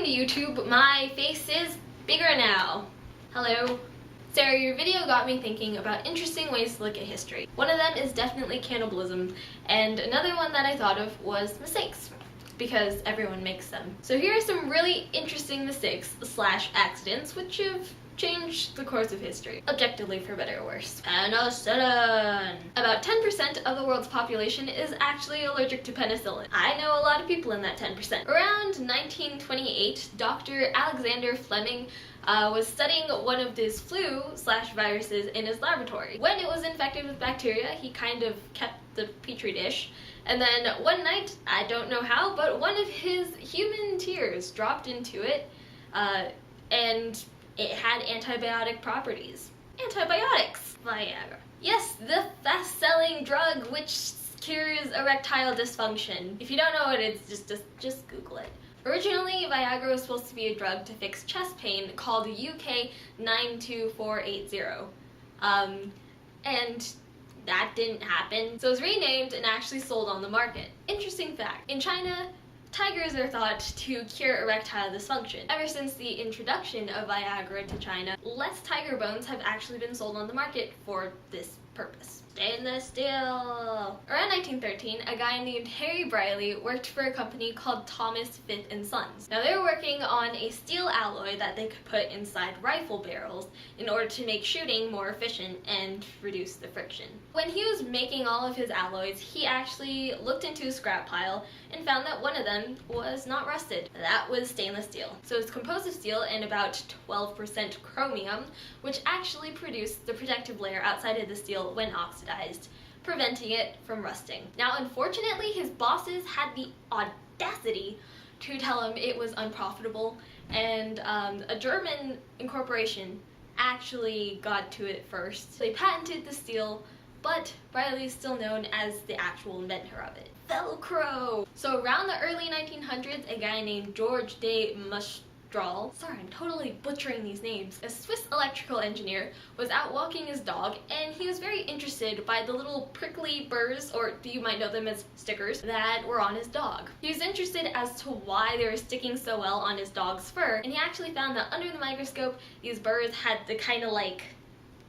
YouTube, my face is bigger now. Hello. Sarah, your video got me thinking about interesting ways to look at history. One of them is definitely cannibalism, and another one that I thought of was mistakes, because everyone makes them. So here are some really interesting mistakes / accidents which have changed the course of history, objectively for better or worse. Penicillin! About 10% of the world's population is actually allergic to penicillin. I know a lot of people in that 10%. Around 1928, Dr. Alexander Fleming was studying one of these flu / viruses in his laboratory. When it was infected with bacteria, he kind of kept the petri dish, and then one night, I don't know how, but one of his human tears dropped into it, and it had antibiotic properties. Antibiotics! Viagra. Yes, the fast-selling drug which cures erectile dysfunction. If you don't know what it is, just Google it. Originally, Viagra was supposed to be a drug to fix chest pain called UK 92480. And that didn't happen, so it was renamed and actually sold on the market. Interesting fact, in China, tigers are thought to cure erectile dysfunction. Ever since the introduction of Viagra to China, less tiger bones have actually been sold on the market for this purpose. Stainless steel! Around 1913, a guy named Harry Briley worked for a company called Thomas Fifth and Sons. Now they were working on a steel alloy that they could put inside rifle barrels in order to make shooting more efficient and reduce the friction. When he was making all of his alloys, he actually looked into a scrap pile and found that one of them was not rusted. That was stainless steel. So it's composed of steel and about 12% chromium, which actually produced the protective layer outside of the steel when oxidized, preventing it from rusting. Now, unfortunately, his bosses had the audacity to tell him it was unprofitable, and a German incorporation actually got to it first. They patented the steel, but Briley is still known as the actual inventor of it. Velcro! So around the early 1900s, a guy named George de Mestral, sorry, I'm totally butchering these names, a Swiss electrical engineer, was out walking his dog, and he was very interested by the little prickly burrs, or you might know them as stickers, that were on his dog. He was interested as to why they were sticking so well on his dog's fur, and he actually found that under the microscope, these burrs had the kind of like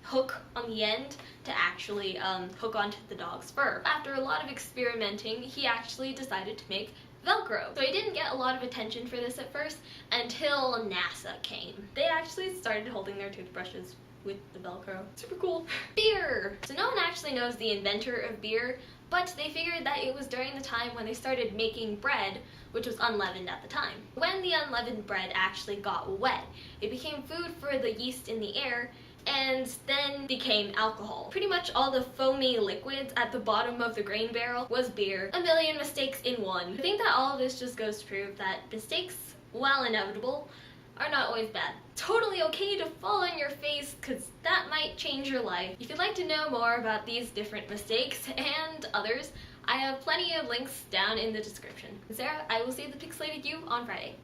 hook on the end to actually hook onto the dog's fur. After a lot of experimenting, he actually decided to make Velcro. So he didn't get a lot of attention for this at first until NASA came. They actually started holding their toothbrushes with the Velcro. Super cool. Beer! So no one actually knows the inventor of beer, but they figured that it was during the time when they started making bread, which was unleavened at the time. When the unleavened bread actually got wet, it became food for the yeast in the air, and then became alcohol. Pretty much all the foamy liquids at the bottom of the grain barrel was beer. A million mistakes in one. I think that all of this just goes to prove that mistakes, while inevitable, are not always bad. Totally okay to fall on your face, because that might change your life. If you'd like to know more about these different mistakes and others, I have plenty of links down in the description. Sarah, I will see the pixelated you on Friday.